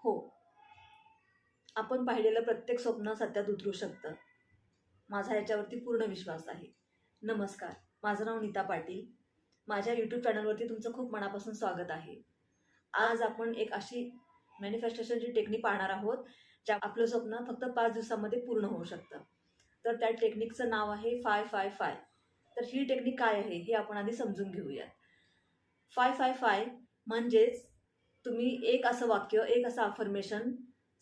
हो, आपण पाहिलेलं प्रत्येक स्वप्न सत्यात उतरू शकतं. माझा याच्यावरती पूर्ण विश्वास आहे. नमस्कार, माझं नाव नीता पाटील. माझ्या यूट्यूब चॅनलवरती तुमचं खूप मनापासून स्वागत आहे. आज आपण एक अशी मॅनिफेस्टेशनची टेक्निक पाहणार आहोत, ज्या आपलं स्वप्न फक्त 5 दिवसामध्ये पूर्ण होऊ शकतं. तर त्या टेक्निकचं नाव आहे 555. तर ही टेक्निक काय आहे हे आपण आधी समजून घेऊयात. 555 म्हणजेच तुम्ही एक असं वाक्य, एक असं अफर्मेशन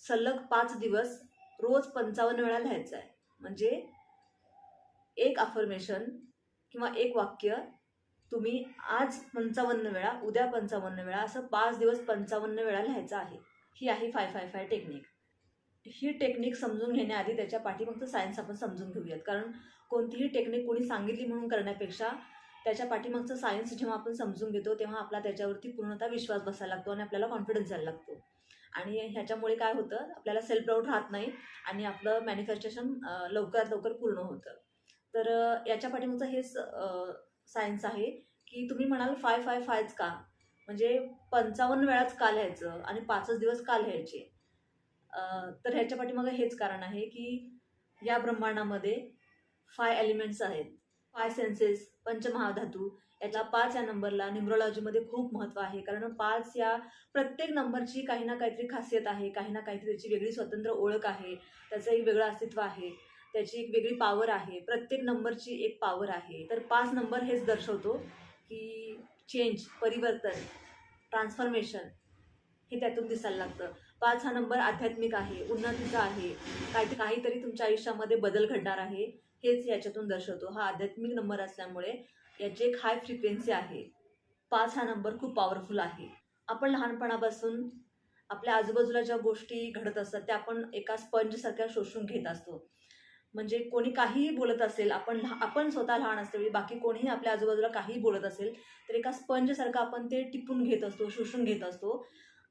सलग 5 दिवस रोज 55 वेळा लिहायचं आहे. म्हणजे एक अफर्मेशन किंवा एक वाक्य तुम्ही आज 55 वेळा, उद्या 55 वेळा, असं 5 दिवस 55 वेळा लिहायचं आहे. ही आहे 555 टेक्निक. ही टेक्निक समजून घेण्याआधी त्याच्या पाठीमागचं सायन्स आपण समजून घेऊयात. कारण कोणतीही टेक्निक कोणी सांगितली म्हणून करण्यापेक्षा त्याच्या पाठीमागचं सायन्स जेव्हा आपण समजून घेतो तेव्हा आपला त्याच्यावरती पूर्णतः विश्वास बसायला लागतो आणि आपल्याला कॉन्फिडन्स यायला लागतो. आणि ह्याच्यामुळे काय होतं, आपल्याला सेल्फ डाऊट राहत नाही आणि आपलं मॅनिफेस्टेशन लवकरात लवकर पूर्ण होतं. तर याच्या पाठीमागचं हेच सायन्स आहे की तुम्ही म्हणाल 555च का? म्हणजे 55 वेळाच का लिहायचं आणि 5च दिवस का लिहायचे? तर ह्याच्या पाठीमागे हेच कारण आहे की या ब्रह्मांडामध्ये 5 एलिमेंट्स आहेत. 5 सेन्सेस, पंचमहाधातू. यातला 5 या नंबरला न्यूमरोलॉजीमध्ये खूप महत्त्व आहे. कारण 5 या प्रत्येक नंबरची काही ना काहीतरी खासियत आहे, काही ना काहीतरी त्याची वेगळी स्वतंत्र ओळख आहे, त्याचं एक वेगळं अस्तित्व आहे, त्याची एक वेगळी पॉवर आहे. प्रत्येक नंबरची एक पॉवर आहे. तर 5 नंबर हेच दर्शवतो की चेंज, परिवर्तन, ट्रान्सफॉर्मेशन हे त्यातून दिसायला लागतं. 5 हा नंबर आध्यात्मिक आहे, उन्नतीचा आहे, काहीतरी तुमच्या आयुष्यामध्ये बदल घडणार आहे, हेच याच्यातून दर्शवतो. हा आध्यात्मिक नंबर असल्यामुळे याची एक हाय फ्रिक्वेन्सी आहे. 5 हा नंबर खूप पॉवरफुल आहे. आपण लहानपणापासून आपल्या आजूबाजूला ज्या गोष्टी घडत असतात त्या आपण एका स्पंजसारख्या शोषून घेत असतो. म्हणजे कोणी काहीही बोलत असेल, आपण स्वतः लहान असल्यावेळी बाकी कोणीही आपल्या आजूबाजूला काहीही बोलत असेल, तर एका स्पंजसारखं आपण ते टिपून घेत असतो, शोषून घेत असतो.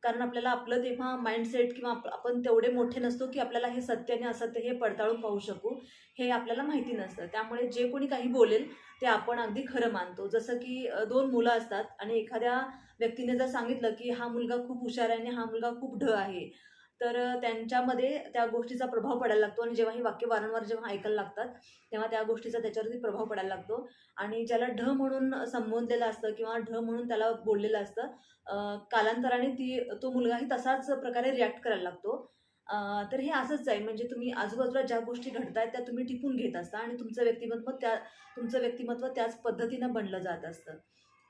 कारण आपल्याला आपलं तेव्हा माइंडसेट किंवा आपण तेवढे मोठे नसतो की आपल्याला हे सत्य आणि असत्य हे पडताळून पाहू शकू, हे आपल्याला माहिती नसतं. त्यामुळे जे कोणी काही बोलेल ते आपण अगदी खरं मानतो. जसं की 2 मुलं असतात आणि एखाद्या व्यक्तीने जर सांगितलं की हा मुलगा खूप हुशार आहे आणि हा मुलगा खूप ढ आहे, तर त्यांच्यामध्ये त्या गोष्टीचा प्रभाव पडायला लागतो आणि जेव्हा ही वाक्य वारंवार जेव्हा ऐकायला लागतात, तेव्हा त्या गोष्टीचा त्याच्यावरती प्रभाव पडायला लागतो. आणि ज्याला ढ म्हणून संबोधलेलं असतं किंवा ढ म्हणून त्याला बोललेलं असतं, कालांतराने तो मुलगाही तसाच प्रकारे रिॲक्ट करायला लागतो. तर हे असंच आहे. म्हणजे तुम्ही आजूबाजूला ज्या गोष्टी घडतायत त्या तुम्ही टिपून घेत असता आणि तुमचं व्यक्तिमत्व त्याच पद्धतीनं बनलं जात असतं.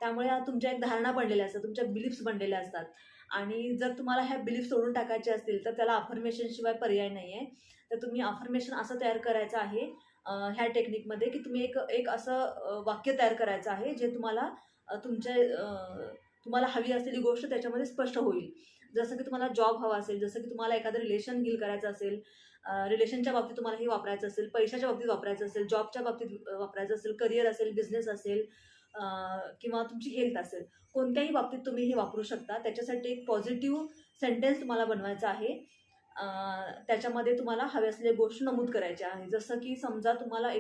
त्यामुळे तुमच्या एक धारणा बनलेल्या असतात, तुमच्या बिलीफ्स बनलेल्या असतात. आणि जर तुम्हाला ह्या बिलीफ सोडून टाकायचे असतील तर त्याला अफर्मेशनशिवाय पर्याय नाही आहे. तर तुम्ही अफर्मेशन असं तयार करायचं आहे ह्या टेक्निकमध्ये की तुम्ही एक असं वाक्य तयार करायचं आहे जे तुम्हाला तुम्हाला हवी असलेली गोष्ट त्याच्यामध्ये स्पष्ट होईल. जसं की तुम्हाला जॉब हवा असेल, जसं की तुम्हाला एखादं रिलेशन हील करायचं असेल, रिलेशनच्या बाबतीत तुम्हाला हे वापरायचं असेल, पैशाच्या बाबतीत वापरायचं असेल, जॉबच्या बाबतीत वापरायचं असेल, करिअर असेल, बिझनेस असेल किंवा तुमची हेल्थ असेल. कोणत्याही बाबतीत तुम्ही हे वापरू शकता. त्याच्यासाठी एक पॉझिटिव्ह सेंटेन्स तुम्हाला बनवायचा आहे. त्याच्यामध्ये तुम्हाला हव्या असलेल्या गोष्टी नमूद करायच्या आहे. जसं की समजा तुम्हाला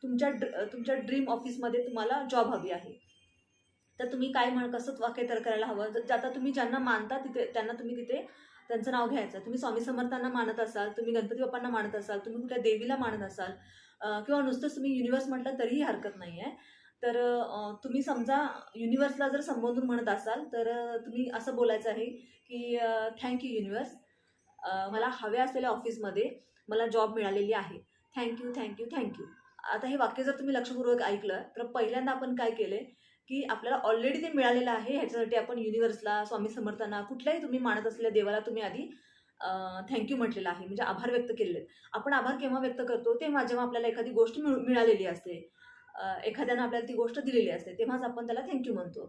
तुमच्या ड्रीम ऑफिसमध्ये तुम्हाला जॉब हवी आहे. तर तुम्ही कसं वाक्य तयार करायला हवं. आता तुम्ही ज्यांना मानता त्यांना तुम्ही तिथे त्यांचं नाव घ्यायचं. तुम्ही स्वामी समर्थांना मानत असाल, तुम्ही गणपती बाप्पांना मानत असाल, तुम्ही कुठल्या देवीला मानत असाल किंवा नुसतंच तुम्ही युनिव्हर्स म्हटलं तरीही हरकत नाही आहे. तर तुम्ही समजा युनिव्हर्सला जर संबोधून म्हणत असाल तर तुम्ही असं बोलायचं आहे की थँक यू युनिव्हर्स, मला हव्या असलेल्या ऑफिसमध्ये मला जॉब मिळालेली आहे. Thank you, thank you, thank you. आता हे वाक्य जर तुम्ही लक्षपूर्वक ऐकलं तर पहिल्यांदा आपण काय केलंय की आपल्याला ऑलरेडी ते मिळालेलं आहे. ह्याच्यासाठी आपण युनिव्हर्सला, स्वामी समर्थांना, कुठल्याही तुम्ही मानत असलेल्या देवाला तुम्ही आधी थँक म्हटलेलं आहे. म्हणजे आभार व्यक्त केलेले आहेत. आपण आभार केव्हा व्यक्त करतो? तेव्हा जेव्हा आपल्याला एखादी गोष्ट मिळालेली असते, एखाद्यानं आपल्याला ती गोष्ट दिलेली असते, तेव्हाच आपण त्याला थँक म्हणतो.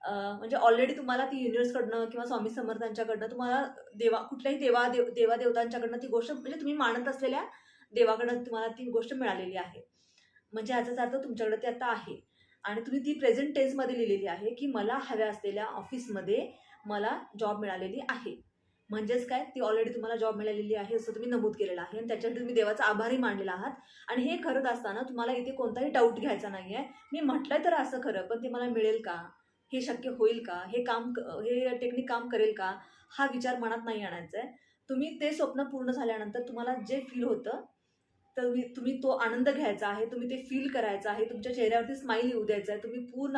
म्हणजे ऑलरेडी तुम्हाला ती युनिव्हर्सकडनं किंवा स्वामी समर्थांच्याकडनं तुम्हाला कुठल्याही देवादेवतांच्याकडनं ती गोष्ट, म्हणजे तुम्ही मानत असलेल्या देवाकडनं तुम्हाला ती गोष्ट मिळालेली आहे. म्हणजे याचाच अर्थ तुमच्याकडे ते आता आहे आणि तुम्ही ती प्रेझेंट टेन्समध्ये लिहिलेली आहे की मला हव्या असलेल्या ऑफिसमध्ये मला जॉब मिळालेली आहे. म्हणजेच काय, ती ऑलरेडी तुम्हाला जॉब मिळालेली आहे असं तुम्ही नमूद केलेलं आहे आणि त्याच्यासाठी तुम्ही देवाचा आभारही मानलेला आहात. आणि हे करत असताना तुम्हाला इथे कोणताही डाऊट घ्यायचा नाही आहे. मी म्हटलं तर असं खरं, पण ते मला मिळेल का? हे शक्य होईल का, हे टेक्निक काम करेल का, हा विचार मनात नाही आणायचा आहे. तुम्ही ते स्वप्न पूर्ण झाल्यानंतर तुम्हाला जे फील होतं, तर तुम्ही तो आनंद घ्यायचा आहे, तुम्ही ते फील करायचं आहे, तुमच्या चेहऱ्यावरती स्माईल येऊ द्यायचा आहे. तुम्ही पूर्ण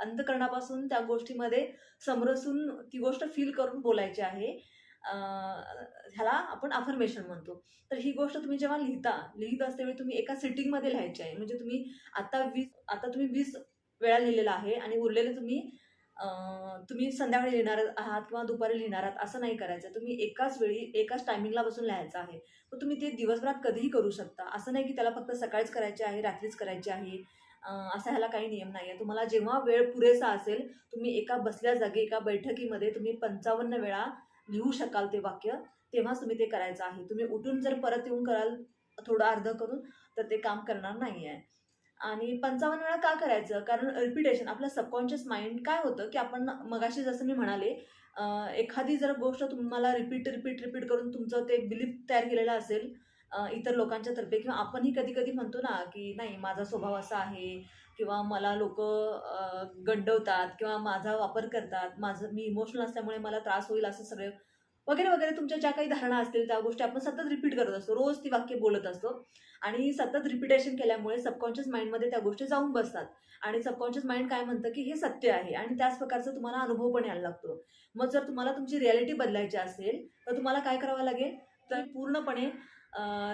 अंतःकरणापासून त्या गोष्टीमध्ये समरसून ती गोष्ट फील करून बोलायची आहे. ह्याला आपण अफर्मेशन म्हणतो. तर ही गोष्ट तुम्ही जेव्हा लिहित असतेवेळी तुम्ही एका सिटिंगमध्ये लिहायची आहे. म्हणजे आता तुम्ही 20 वेळा लिहिलेला आहे आणि उरलेलं तुम्ही संध्याकाळी लिहिणार आहात किंवा दुपारी लिहिणार आहात असं नाही करायचं. तुम्ही एकाच वेळी एकाच टायमिंगला बसून लिहायचं आहे. मग तुम्ही ते दिवसभरात कधीही करू शकता. असं नाही की त्याला फक्त सकाळीच करायचे आहे, रात्रीच करायचे आहे. असा ह्याला काही नियम नाही आहे. तुम्हाला जेव्हा वेळ पुरेसा असेल, तुम्ही एका बसल्या जागी एका बैठकीमध्ये तुम्ही 55 वेळा लिहू शकाल ते वाक्य, तेव्हाच तुम्ही ते करायचं आहे. तुम्ही उठून जर परत येऊन कराल थोडं अर्धं करून, तर ते काम करणार नाही आहे. आणि 55 वेळा का करायचं? कारण रिपिटेशन आपलं सबकॉन्शियस माइंड काय होतं, की आपण मगाशी जसं मी म्हणाले, एखादी जर गोष्ट तुम्हाला रिपीट करून तुमचं ते बिलीफ तयार केलेलं असेल इतर लोकांच्या तर्फे, किंवा आपणही कधी-कधी म्हणतो ना, की नाही माझा स्वभाव असा आहे किंवा मला लोकं गंडवतात किंवा माझा वापर करतात, मी इमोशनल असल्यामुळे मला त्रास होईल असं सगळे वगैरे तुमच्या ज्या काही धारणा असतील त्या गोष्टी आपण सतत रिपीट करत असतो. रोज ती वाक्य बोलत असतो आणि सतत रिपिटेशन केल्यामुळे सबकॉन्शियस माइंडमध्ये त्या गोष्टी जाऊन बसतात आणि सबकॉन्शियस माइंड काय म्हणतं, की हे सत्य आहे आणि त्याच प्रकारचा तुम्हाला अनुभव पण यायला लागतो. मग जर तुम्हाला तुमची रिॲलिटी बदलायची असेल, तर तुम्हाला काय करावं लागेल? तर पूर्णपणे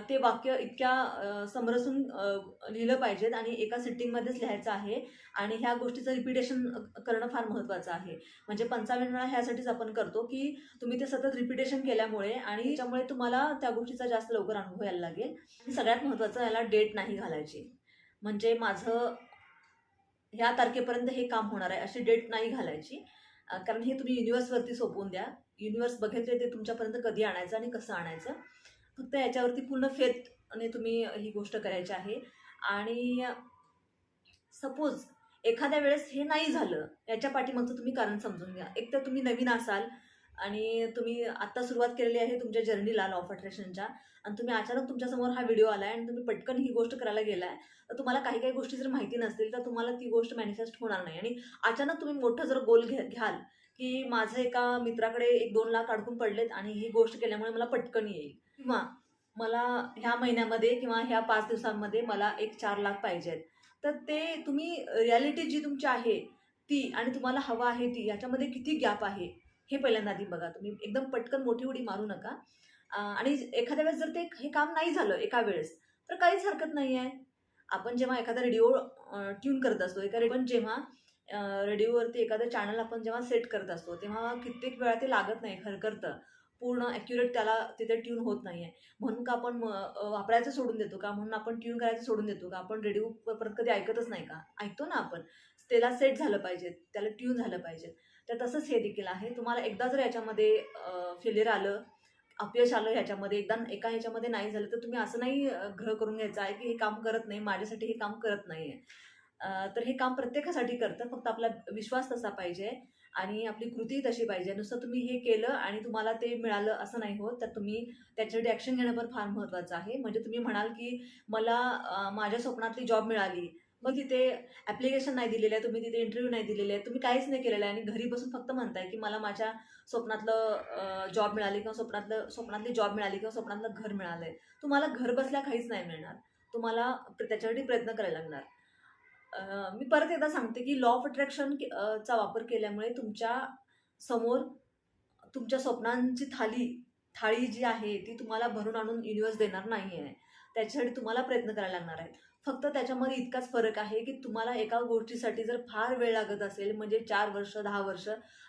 ते वाक्य इतक्या समरसून लिहिलं पाहिजेत आणि एका सिटिंगमध्येच लिहायचं आहे आणि ह्या गोष्टीचं रिपिटेशन करणं फार महत्त्वाचं आहे. म्हणजे 55 वेळा ह्यासाठीच आपण करतो, की तुम्ही ते सतत रिपिटेशन केल्यामुळे आणि त्याच्यामुळे तुम्हाला त्या गोष्टीचा जास्त लवकर अनुभव यायला लागेल. आणि सगळ्यात महत्त्वाचं, याला डेट नाही घालायची. म्हणजे माझं ह्या तारखेपर्यंत हे काम होणार आहे अशी डेट नाही घालायची. कारण हे तुम्ही युनिव्हर्सवरती सोपवून द्या. युनिव्हर्स बघेल ते तुमच्यापर्यंत कधी आणायचं आणि कसं आणायचं. फक्त याच्यावरती पूर्ण फेथने तुम्ही ही गोष्ट करायची आहे. आणि सपोज एखाद्या वेळेस हे नाही झालं, याच्या पाठीमागचं तुम्ही कारण समजून घ्या. एक तर तुम्ही नवीन असाल आणि तुम्ही आत्ता सुरुवात केलेली आहे तुमच्या जर्नीला लॉ ऑफ अट्रॅक्शनच्या, आणि तुम्ही अचानक तुमच्यासमोर हा व्हिडिओ आला आहे आणि तुम्ही पटकन ही गोष्ट करायला गेलाय, तर तुम्हाला काही गोष्टी जर माहिती नसतील तर तुम्हाला ती गोष्ट मॅनिफेस्ट होणार नाही. आणि अचानक तुम्ही मोठं जर गोल घ्याल, की माझं एका मित्राकडे 1-2 लाख अडकून पडलेत आणि ही गोष्ट केल्यामुळे मला पटकन येईल, किंवा मला ह्या महिन्यामध्ये किंवा ह्या 5 दिवसांमध्ये मला 4 लाख पाहिजेत. तर ते तुम्ही रिॲलिटी जी तुमची आहे ती आणि तुम्हाला हवं आहे ती, याच्यामध्ये किती गॅप आहे हे पहिल्यांदा आधी बघा. तुम्ही एकदम पटकन मोठी उडी मारू नका. आणि एखाद्या वेळेस जर हे काम नाही झालं एका वेळेस, तर काहीच हरकत नाही आहे. आपण जेव्हा एखादा रेडिओ ट्यून करत असतो, रेडिओवरती एखादं चॅनल आपण जेव्हा सेट करत असतो, तेव्हा कित्येक वेळा ते लागत नाही, खरखरतं. पूर्ण ॲक्युरेट त्याला तिथे ट्यून होत नाही आहे. म्हणून का आपण वापरायचं सोडून देतो का? म्हणून आपण ट्यून करायचं सोडून देतो का? आपण रेडिओ परत कधी ऐकतच नाही का? ऐकतो ना आपण. त्याला सेट झालं पाहिजे, त्याला ट्यून झालं पाहिजे. तर तसंच हे देखील आहे. तुम्हाला एकदा जर याच्यामध्ये फेल्युअर आलं, अपयश आलं ह्याच्यामध्ये, एका ह्याच्यामध्ये नाही झालं, तर तुम्ही असं नाही ग्रह करून घ्यायचं आहे, की हे काम करत नाही, माझ्यासाठी हे काम करत नाही आहे. तर हे काम प्रत्येकासाठी करतं. फक्त आपला विश्वास तसा पाहिजे आणि आपली कृती तशी पाहिजे. नुसतं तुम्ही हे केलं आणि तुम्हाला ते मिळालं असं नाही होत. तर तुम्ही त्याच्यासाठी ॲक्शन घेणं पण फार महत्त्वाचं आहे. म्हणजे तुम्ही म्हणाल, की मला माझ्या स्वप्नातली जॉब मिळाली. मग तिथे ॲप्लिकेशन नाही दिलेलं आहे, तुम्ही तिथे इंटरव्ह्यू नाही दिलेले आहे, तुम्ही काहीच नाही केलेलं आहे आणि घरी बसून फक्त म्हणताय, की मला माझ्या स्वप्नातलं जॉब मिळाली किंवा स्वप्नातली जॉब मिळाली किंवा स्वप्नातलं घर मिळालंय. तुम्हाला घर बसल्या काहीच नाही मिळणार. तुम्हाला त्याच्यासाठी प्रयत्न करायला लागणार. मी परत एकदा सांगते, की लॉ ऑफ अट्रॅक्शन चा वापर केल्यामुळे तुमच्या समोर तुमच्या स्वप्नांची थाळी जी आहे ती तुम्हाला भरून आणून युनिव्हर्स देणार नाही आहे. त्याच्यासाठी तुम्हाला प्रयत्न करायला लागणार आहेत. फक्त त्याच्यामध्ये इतकाच फरक आहे, की तुम्हाला एका गोष्टीसाठी जर फार वेळ लागत असेल, म्हणजे 4 वर्ष, 10 वर्ष,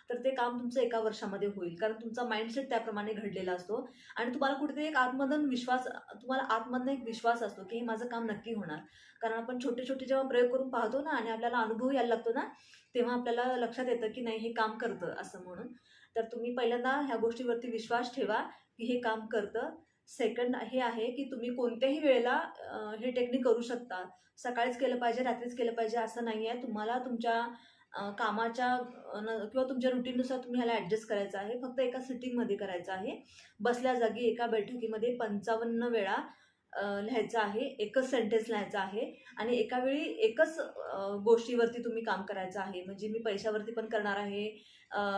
तर ते काम तुमचं एका वर्षामध्ये होईल. कारण तुमचा माइंडसेट त्याप्रमाणे घडलेला असतो आणि तुम्हाला कुठेतरी तुम्हाला आतमधनं एक विश्वास असतो, की हे माझं काम नक्की होणार. कारण आपण छोटे-छोटे जेव्हा प्रयोग करून पाहतो ना आणि आपल्याला अनुभव यायला लागतो ना, तेव्हा आपल्याला लक्षात येतं, की नाही हे काम करतं असं म्हणून. तर तुम्ही पहिल्यांदा ह्या गोष्टीवरती विश्वास ठेवा, की हे काम करतं. सेकंड हे आहे, की तुम्ही कोणत्याही वेळेला हे टेक्निक करू शकता. सकाळीच केलं पाहिजे, रात्रीच केलं पाहिजे असं नाही आहे. तुम्हाला तुमच्या कामाच्या किंवा तुमच्या रुटीननुसार तुम्ही ह्याला ॲडजस्ट करायचं आहे. फक्त एका सिटिंगमध्ये करायचं आहे. बसल्या जागी एका बैठकीमध्ये 55 वेळा लिहायचं आहे, एकच सेंटेन्स लिहायचं आहे आणि एका वेळी एकच गोष्टीवरती तुम्ही काम करायचं आहे. म्हणजे मी पैशावरती पण करणार आहे,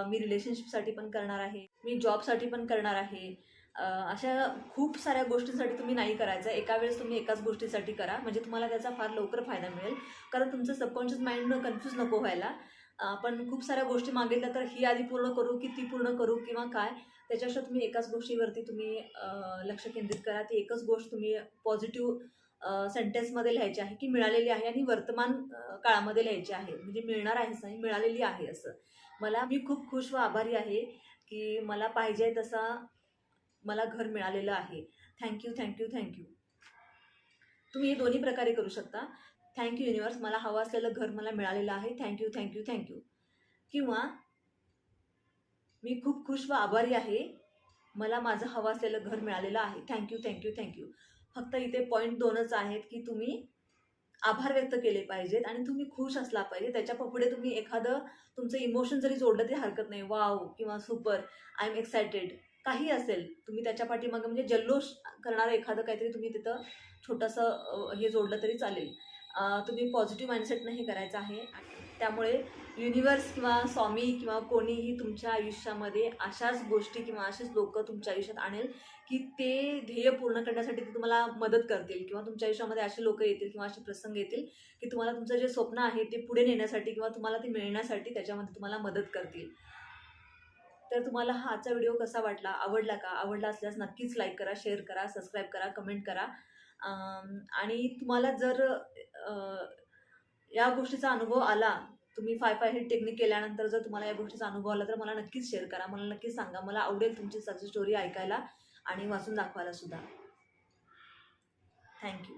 मी रिलेशनशिपसाठी पण करणार आहे, मी जॉबसाठी पण करणार आहे. अशा खूप साऱ्या गोष्टींसाठी तुम्ही नाही करायचं. एका वेळेस तुम्ही एकाच गोष्टीसाठी करा, म्हणजे तुम्हाला त्याचा फार लवकर फायदा मिळेल. कारण तुमचं सबकॉन्शियस माइंड कन्फ्यूज नको व्हायला. आपण खूप साऱ्या गोष्टी मागितल्या तर ही आधी पूर्ण करू की ती पूर्ण करू किंवा काय, त्याच्यापेक्षा तुम्ही एकाच गोष्टीवरती तुम्ही लक्ष केंद्रित करा. ती एकच गोष्ट तुम्ही पॉझिटिव्ह सेंटेन्समध्ये लिहायची आहे की मिळालेली आहे आणि वर्तमान काळामध्ये लिहायची आहे. म्हणजे मिळणार आहेच नाही, मिळालेली आहे असं. मी खूप खुश व आभारी आहे की मला पाहिजे तसा मला घर मिळालेलं आहे. Thank you, thank you, thank you. तुम्ही हे दोन्ही प्रकारे करू शकता. थँक्यू युनिवर्स, मला हवं असलेलं घर मला मिळालेलं आहे. Thank you, thank you, thank you. किंवा मी खूप खुश व आभारी आहे, मला माझं हवं असलेलं घर मिळालेलं आहे. Thank you, thank you, thank you. फक्त इथे पॉईंट 2च आहेत की तुम्ही आभार व्यक्त केले पाहिजेत आणि तुम्ही खुश असला पाहिजे. त्याच्या पुढे तुम्ही एखादं तुमचं इमोशन जरी जोडलं तरी हरकत नाही. वॉव किंवा सुपर, आय एम एक्सायटेड, काही असेल, तुम्ही त्याच्या पाठीमागे म्हणजे जल्लोष करणारं एखादं काहीतरी तुम्ही तिथं छोटंसं हे जोडलं तरी चालेल. तुम्ही पॉझिटिव्ह माइंडसेटनं हे करायचं आहे. त्यामुळे युनिवर्स किंवा स्वामी किंवा कोणीही तुमच्या आयुष्यामध्ये अशाच गोष्टी किंवा असेच लोक तुमच्या आयुष्यात आणेल की ते ध्येय पूर्ण करण्यासाठी ते तुम्हाला मदत करतील किंवा तुमच्या आयुष्यामध्ये असे लोक येतील किंवा असे प्रसंग येतील की तुम्हाला तुमचं जे स्वप्न आहे ते पुढे नेण्यासाठी किंवा तुम्हाला ते मिळण्यासाठी त्याच्यामध्ये तुम्हाला मदत करतील. तर तुम्हाला हा आजचा व्हिडिओ कसा वाटला, आवडला का? आवडला असल्यास नक्कीच लाईक करा, शेअर करा, सबस्क्राईब करा, कमेंट करा. आणि तुम्हाला जर या गोष्टीचा अनुभव आला, तुम्ही 5 हे टेक्निक केल्यानंतर जर तुम्हाला या गोष्टीचा अनुभव आला तर मला नक्कीच शेअर करा, मला नक्कीच सांगा. मला आवडेल तुमची सक्सेस स्टोरी ऐकायला आणि वाचून दाखवायला सुद्धा. थँक्यू.